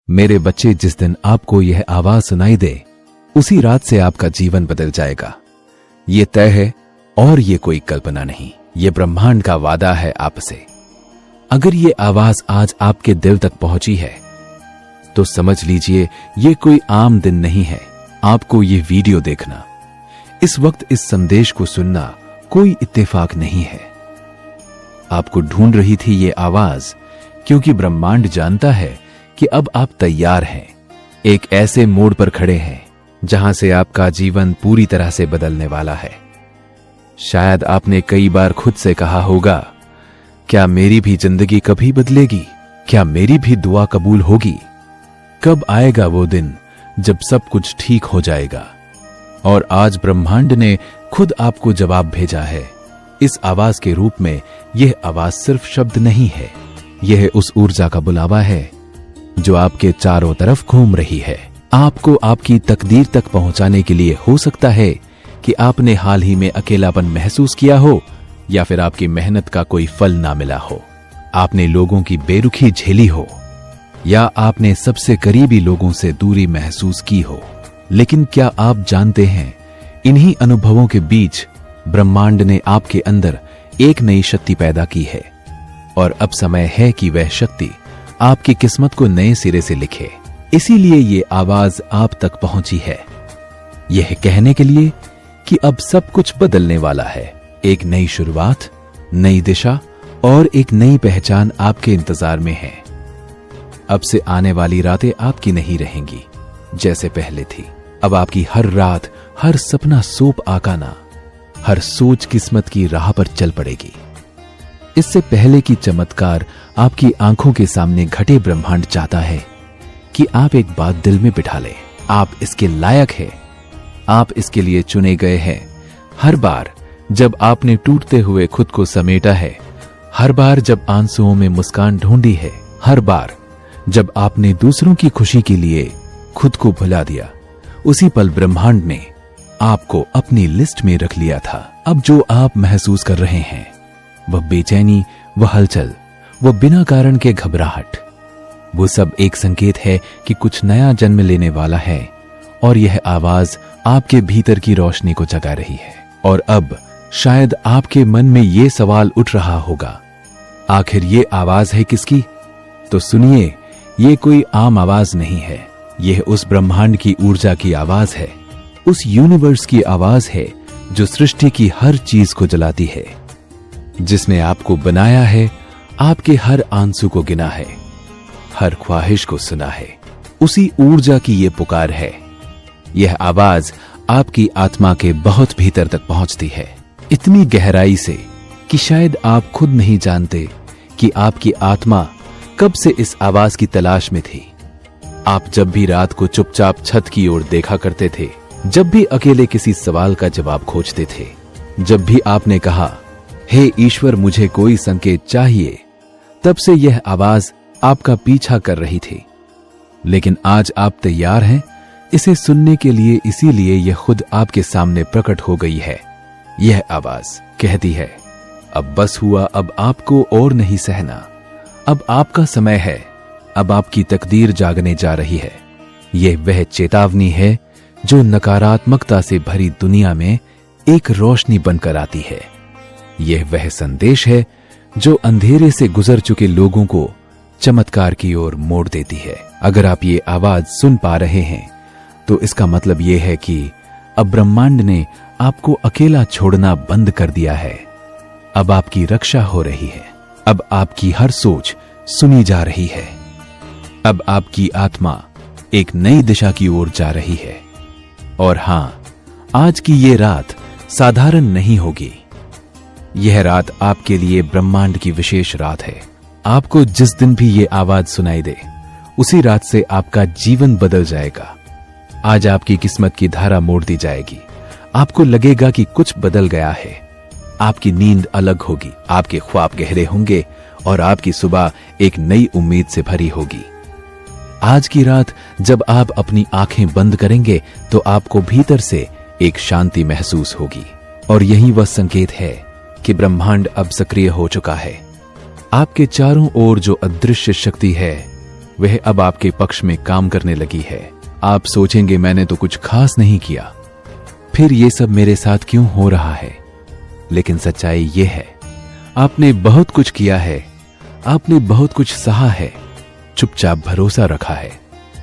मेरे बच्चे, जिस दिन आपको यह आवाज सुनाई दे उसी रात से आपका जीवन बदल जाएगा। ये तय है और ये कोई कल्पना नहीं, ये ब्रह्मांड का वादा है आपसे। अगर ये आवाज आज आपके दिल तक पहुंची है तो समझ लीजिए ये कोई आम दिन नहीं है। आपको ये वीडियो देखना, इस वक्त इस संदेश को सुनना कोई इत्तेफाक नहीं है। आपको ढूंढ रही थी ये आवाज क्योंकि ब्रह्मांड जानता है कि अब आप तैयार हैं। एक ऐसे मोड़ पर खड़े हैं जहां से आपका जीवन पूरी तरह से बदलने वाला है। शायद आपने कई बार खुद से कहा होगा, क्या मेरी भी जिंदगी कभी बदलेगी? क्या मेरी भी दुआ कबूल होगी? कब आएगा वो दिन जब सब कुछ ठीक हो जाएगा? और आज ब्रह्मांड ने खुद आपको जवाब भेजा है इस आवाज के रूप में। यह आवाज सिर्फ शब्द नहीं है, यह उस ऊर्जा का बुलावा है जो आपके चारों तरफ घूम रही है, आपको आपकी तकदीर तक पहुंचाने के लिए। हो सकता है कि आपने हाल ही में अकेलापन महसूस किया हो, या फिर आपकी मेहनत का कोई फल ना मिला हो, आपने लोगों की बेरुखी झेली हो, या आपने सबसे करीबी लोगों से दूरी महसूस की हो। लेकिन क्या आप जानते हैं, इन्हीं अनुभवों के बीच ब्रह्मांड ने आपके अंदर एक नई शक्ति पैदा की है, और अब समय है कि वह शक्ति आपकी किस्मत को नए सिरे से लिखे। इसीलिए ये आवाज आप तक पहुंची है, यह कहने के लिए कि अब सब कुछ बदलने वाला है। एक नई शुरुआत, नई दिशा और एक नई पहचान आपके इंतजार में है। अब से आने वाली रातें आपकी नहीं रहेंगी जैसे पहले थी। अब आपकी हर रात, हर सपना सोप आकाना, हर सोच किस्मत की राह पर चल पड़ेगी। इससे पहले कि चमत्कार आपकी आंखों के सामने घटे, ब्रह्मांड चाहता है कि आप एक बात दिल में बिठा लें, आप इसके लायक हैं, आप इसके लिए चुने गए हैं। हर बार जब आपने टूटते हुए खुद को समेटा है, हर बार जब आंसुओं में मुस्कान ढूंढी है, हर बार जब आपने दूसरों की खुशी के लिए खुद को भुला दिया, उसी पल ब्रह्मांड ने आपको अपनी लिस्ट में रख लिया था। अब जो आप महसूस कर रहे हैं, वह बेचैनी, वह हलचल, वह बिना कारण के घबराहट, वो सब एक संकेत है कि कुछ नया जन्म लेने वाला है। और यह आवाज आपके भीतर की रोशनी को जगा रही है। और अब शायद आपके मन में ये सवाल उठ रहा होगा, आखिर ये आवाज है किसकी? तो सुनिए, ये कोई आम आवाज नहीं है, यह उस ब्रह्मांड की ऊर्जा की आवाज है, उस यूनिवर्स की आवाज है जो सृष्टि की हर चीज को जलाती है, जिसने आपको बनाया है, आपके हर आंसू को गिना है, हर ख्वाहिश को सुना है। उसी ऊर्जा की ये पुकार है। यह आवाज आपकी आत्मा के बहुत भीतर तक पहुंचती है, इतनी गहराई से कि शायद आप खुद नहीं जानते कि आपकी आत्मा कब से इस आवाज की तलाश में थी। आप जब भी रात को चुपचाप छत की ओर देखा करते थे, जब भी अकेले किसी सवाल का जवाब खोजते थे, जब भी आपने कहा, हे ईश्वर मुझे कोई संकेत चाहिए, तब से यह आवाज आपका पीछा कर रही थी। लेकिन आज आप तैयार हैं इसे सुनने के लिए, इसीलिए यह खुद आपके सामने प्रकट हो गई है। यह आवाज कहती है, अब बस हुआ, अब आपको और नहीं सहना, अब आपका समय है, अब आपकी तकदीर जागने जा रही है। यह वह चेतावनी है जो नकारात्मकता से भरी दुनिया में एक रोशनी बनकर आती है। यह वह संदेश है जो अंधेरे से गुजर चुके लोगों को चमत्कार की ओर मोड़ देती है। अगर आप ये आवाज सुन पा रहे हैं तो इसका मतलब यह है कि अब ब्रह्मांड ने आपको अकेला छोड़ना बंद कर दिया है। अब आपकी रक्षा हो रही है, अब आपकी हर सोच सुनी जा रही है, अब आपकी आत्मा एक नई दिशा की ओर जा रही है। और हां, आज की ये रात साधारण नहीं होगी। यह रात आपके लिए ब्रह्मांड की विशेष रात है। आपको जिस दिन भी ये आवाज सुनाई दे, उसी रात से आपका जीवन बदल जाएगा। आज आपकी किस्मत की धारा मोड़ दी जाएगी। आपको लगेगा कि कुछ बदल गया है। आपकी नींद अलग होगी, आपके ख्वाब गहरे होंगे और आपकी सुबह एक नई उम्मीद से भरी होगी। आज की रात जब आप अपनी आंखें बंद करेंगे तो आपको भीतर से एक शांति महसूस होगी। और यही वह संकेत है कि ब्रह्मांड अब सक्रिय हो चुका है। आपके चारों ओर जो अदृश्य शक्ति है वह अब आपके पक्ष में काम करने लगी है। आप सोचेंगे मैंने तो कुछ खास नहीं किया, फिर ये सब मेरे साथ क्यों हो रहा है? लेकिन सच्चाई ये है, आपने बहुत कुछ किया है, आपने बहुत कुछ सहा है, चुपचाप भरोसा रखा है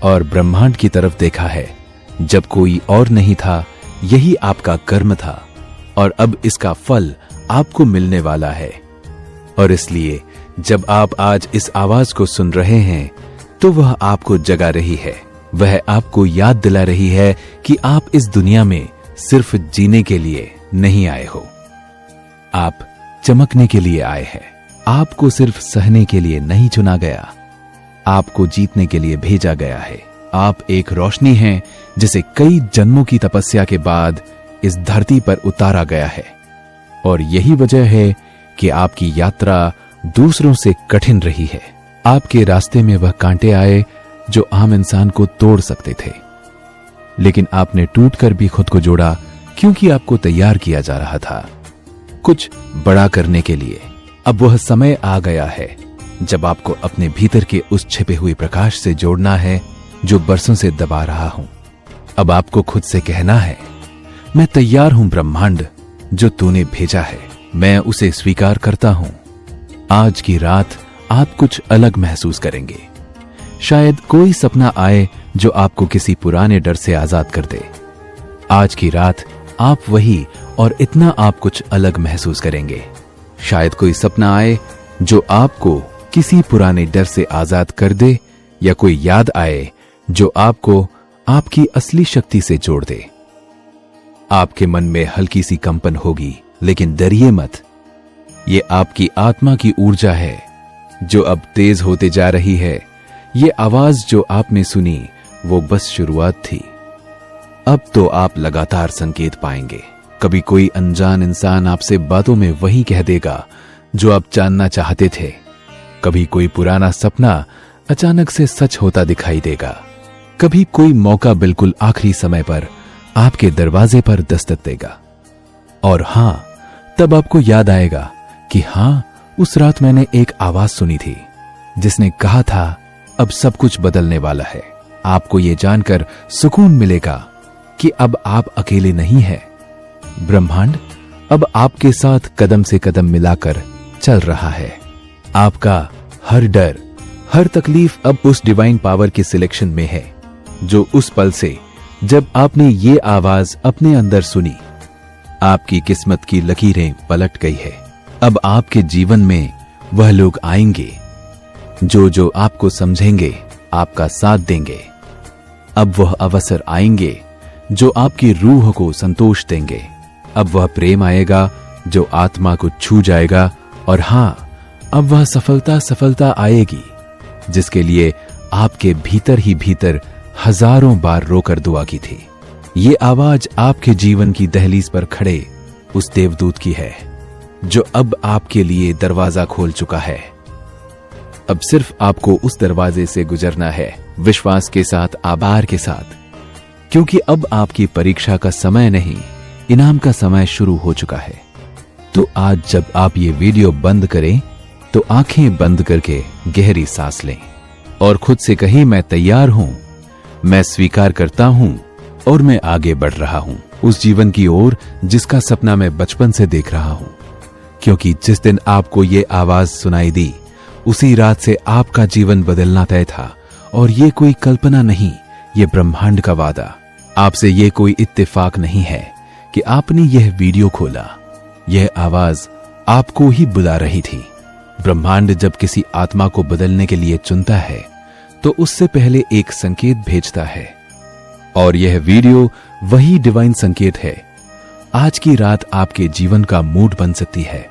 और ब्रह्मांड की तरफ देखा है जब कोई और नहीं था। यही आपका कर्म था और अब इसका फल आपको मिलने वाला है। और इसलिए जब आप आज इस आवाज को सुन रहे हैं तो वह आपको जगा रही है, वह आपको याद दिला रही है कि आप इस दुनिया में सिर्फ जीने के लिए नहीं आए हो, आप चमकने के लिए आए हैं। आपको सिर्फ सहने के लिए नहीं चुना गया, आपको जीतने के लिए भेजा गया है। आप एक रोशनी हैं जिसे कई जन्मों की तपस्या के बाद इस धरती पर उतारा गया है। और यही वजह है कि आपकी यात्रा दूसरों से कठिन रही है। आपके रास्ते में वह कांटे आए जो आम इंसान को तोड़ सकते थे, लेकिन आपने टूटकर भी खुद को जोड़ा, क्योंकि आपको तैयार किया जा रहा था कुछ बड़ा करने के लिए। अब वह समय आ गया है जब आपको अपने भीतर के उस छिपे हुए प्रकाश से जोड़ना है जो बरसों से दबा रहा हूं। अब आपको खुद से कहना है, मैं तैयार हूं ब्रह्मांड, जो तूने भेजा है मैं उसे स्वीकार करता हूं। आज की रात आप कुछ अलग महसूस करेंगे। शायद कोई सपना आए जो आपको किसी पुराने डर से आजाद कर दे। आज की रात आप वही और इतना आप कुछ अलग महसूस करेंगे। शायद कोई सपना आए जो आपको किसी पुराने डर से आजाद कर दे, या कोई याद आए जो आपको आपकी असली शक्ति से जोड़ दे। आपके मन में हल्की सी कंपन होगी, लेकिन डरिए मत। ये आपकी आत्मा की ऊर्जा है जो अब तेज होते जा रही है। ये आवाज जो आपने सुनी वो बस शुरुआत थी। अब तो आप लगातार संकेत पाएंगे। कभी कोई अनजान इंसान आपसे बातों में वही कह देगा जो आप जानना चाहते थे। कभी कोई पुराना सपना अचानक से सच होता दिखाई देगा। कभी कोई मौका बिल्कुल आखिरी समय पर आपके दरवाजे पर दस्तक देगा। और हां, तब आपको याद आएगा कि हां, उस रात मैंने एक आवाज सुनी थी जिसने कहा था अब सब कुछ बदलने वाला है। आपको यह जानकर सुकून मिलेगा कि अब आप अकेले नहीं हैं। ब्रह्मांड अब आपके साथ कदम से कदम मिलाकर चल रहा है। आपका हर डर, हर तकलीफ अब उस डिवाइन पावर के सिलेक्शन में है जो उस पल से जब आपने ये आवाज अपने अंदर सुनी, आपकी किस्मत की लकीरें पलट गई है। अब आपके जीवन में वह लोग आएंगे जो आपको समझेंगे, आपका साथ देंगे। अब वह अवसर आएंगे जो आपकी रूह को संतोष देंगे। अब वह प्रेम आएगा जो आत्मा को छू जाएगा। और हां, अब वह सफलता आएगी जिसके लिए आपके भीतर ही भीतर हजारों बार रोकर दुआ की थी। ये आवाज आपके जीवन की दहलीज पर खड़े उस देवदूत की है जो अब आपके लिए दरवाजा खोल चुका है। अब सिर्फ आपको उस दरवाजे से गुजरना है, विश्वास के साथ, आभार के साथ, क्योंकि अब आपकी परीक्षा का समय नहीं, इनाम का समय शुरू हो चुका है। तो आज जब आप ये वीडियो बंद करें तो आंखें बंद करके गहरी सांस लें और खुद से कहें, मैं तैयार हूं, मैं स्वीकार करता हूं और मैं आगे बढ़ रहा हूं उस जीवन की ओर जिसका सपना मैं बचपन से देख रहा हूं। क्योंकि जिस दिन आपको ये आवाज सुनाई दी, उसी रात से आपका जीवन बदलना तय था। और ये कोई कल्पना नहीं, ये ब्रह्मांड का वादा। आपसे ये कोई इत्तेफाक नहीं है कि आपने यह वीडियो खोला। यह आवाज आपको ही बुला रही थी। ब्रह्मांड जब किसी आत्मा को बदलने के लिए चुनता है तो उससे पहले एक संकेत भेजता है, और यह वीडियो वही डिवाइन संकेत है। आज की रात आपके जीवन का मूड बन सकती है।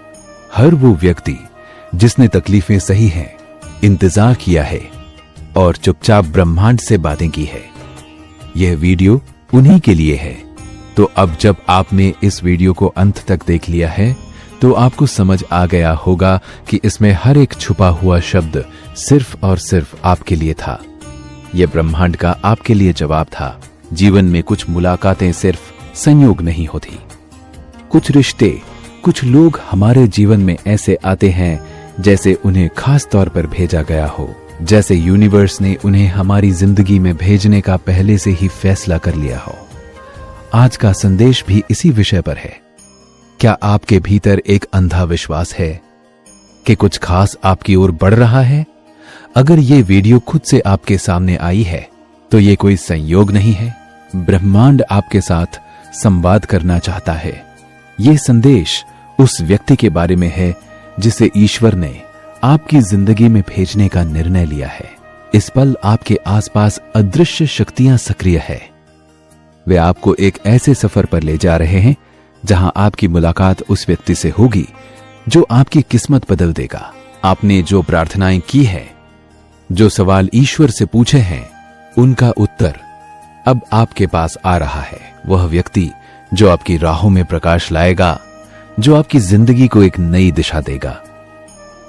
हर वो व्यक्ति जिसने तकलीफें सही हैं, इंतजार किया है और चुपचाप ब्रह्मांड से बातें की है, यह वीडियो उन्हीं के लिए है। तो अब जब आपने इस वीडियो को अंत तक देख लिया है तो आपको समझ आ गया होगा कि इसमें हर एक छुपा हुआ शब्द सिर्फ और सिर्फ आपके लिए था। यह ब्रह्मांड का आपके लिए जवाब था। जीवन में कुछ मुलाकातें सिर्फ संयोग नहीं होती। कुछ रिश्ते, कुछ लोग हमारे जीवन में ऐसे आते हैं जैसे उन्हें खास तौर पर भेजा गया हो। जैसे यूनिवर्स ने उन्हें हमारी जिंदगी में भेजने का पहले से ही फैसला कर लिया हो। आज का संदेश भी इसी विषय पर है। क्या आपके भीतर एक अंधा विश्वास है कि कुछ खास आपकी ओर बढ़ रहा है? अगर ये वीडियो खुद से आपके सामने आई है तो ये कोई संयोग नहीं है। ब्रह्मांड आपके साथ संवाद करना चाहता है। ये संदेश उस व्यक्ति के बारे में है जिसे ईश्वर ने आपकी जिंदगी में भेजने का निर्णय लिया है। इस पल आपके आसपास अदृश्य शक्तियां सक्रिय है। वे आपको एक ऐसे सफर पर ले जा रहे हैं जहां आपकी मुलाकात उस व्यक्ति से होगी जो आपकी किस्मत बदल देगा। आपने जो प्रार्थनाएं की है, जो सवाल ईश्वर से पूछे हैं, उनका उत्तर अब आपके पास आ रहा है। वह व्यक्ति जो आपकी राहों में प्रकाश लाएगा, जो आपकी जिंदगी को एक नई दिशा देगा,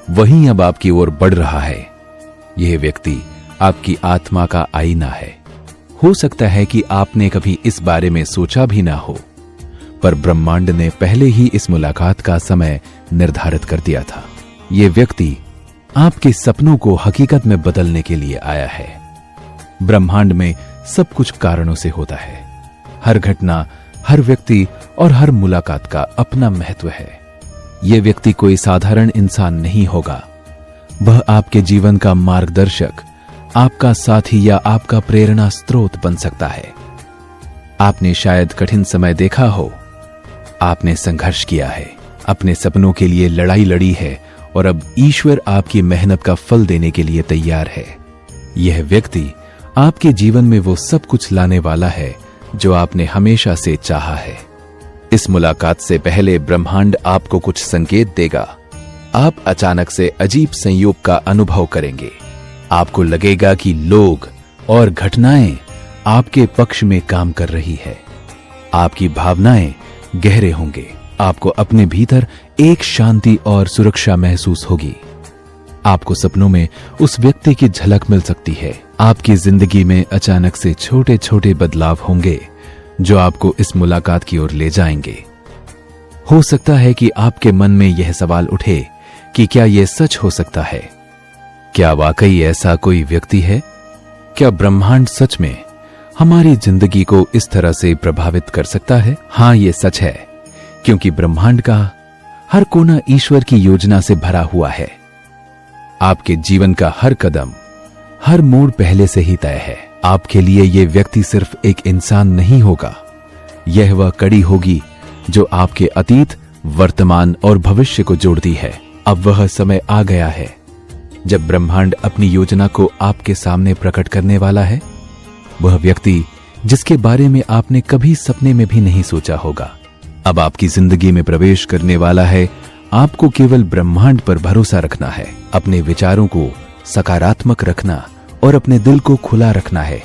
वही अब आपकी ओर बढ़ रहा है। यह व्यक्ति आपकी आत्मा का आईना है। हो सकता है कि आपने कभी इस बारे में सोचा भी ना हो, पर ब्रह्मांड ने पहले ही इस मुलाकात का समय निर्धारित कर दिया था। यह व्यक्ति आपके सपनों को हकीकत में बदलने के लिए आया है। ब्रह्मांड में सब कुछ कारणों से होता है। हर घटना, हर व्यक्ति और हर मुलाकात का अपना महत्व है। यह व्यक्ति कोई साधारण इंसान नहीं होगा। वह आपके जीवन का मार्गदर्शक, आपका साथी या आपका प्रेरणा स्रोत बन सकता है। आपने शायद कठिन समय देखा हो। आपने संघर्ष किया है, अपने सपनों के लिए लड़ाई लड़ी है और अब ईश्वर आपकी मेहनत का फल देने के लिए तैयार है। यह व्यक्ति आपके जीवन में वो सब कुछ लाने वाला है जो आपने हमेशा से चाहा है। इस मुलाकात से पहले ब्रह्मांड आपको कुछ संकेत देगा। आप अचानक से अजीब संयोग का अनुभव करेंगे। आपको लगेगा कि लोग और घटनाएं आपके पक्ष में काम कर रही है। आपकी भावनाएं गहरे होंगे। आपको अपने भीतर एक शांति और सुरक्षा महसूस होगी। आपको सपनों में उस व्यक्ति की झलक मिल सकती है। आपकी जिंदगी में अचानक से छोटे छोटे बदलाव होंगे जो आपको इस मुलाकात की ओर ले जाएंगे। हो सकता है कि आपके मन में यह सवाल उठे कि क्या यह सच हो सकता है? क्या वाकई ऐसा कोई व्यक्ति है? क्या ब्रह्मांड सच में हमारी जिंदगी को इस तरह से प्रभावित कर सकता है? हाँ, यह सच है, क्योंकि ब्रह्मांड का हर कोना ईश्वर की योजना से भरा हुआ है। आपके जीवन का हर कदम, हर मोड़ पहले से ही तय है। आपके लिए यह व्यक्ति सिर्फ एक इंसान नहीं होगा, यह वह कड़ी होगी जो आपके अतीत, वर्तमान और भविष्य को जोड़ती है। अब वह समय आ गया है जब ब्रह्मांड अपनी योजना को आपके सामने प्रकट करने वाला है। वह व्यक्ति जिसके बारे में आपने कभी सपने में भी नहीं सोचा होगा, अब आपकी जिंदगी में प्रवेश करने वाला है। आपको केवल ब्रह्मांड पर भरोसा रखना है, अपने विचारों को सकारात्मक रखना और अपने दिल को खुला रखना है,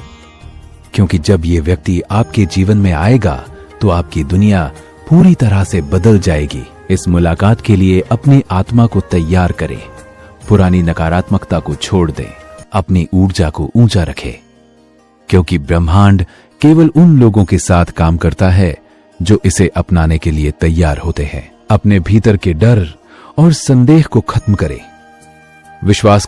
क्योंकि जब यह व्यक्ति आपके जीवन में आएगा तो आपकी दुनिया पूरी तरह से बदल जाएगी। इस मुलाकात के लिए अपनी आत्मा को तैयार करें, पुरानी नकारात्मकता को छोड़ दें, अपनी ऊर्जा को ऊंचा रखें, क्योंकि ब्रह्मांड केवल उन लोगों के साथ काम करता है जो इसे अपनाने के लिए तैयार होते हैं। अपने भीतर के डर और संदेह को खत्म करें, विश्वास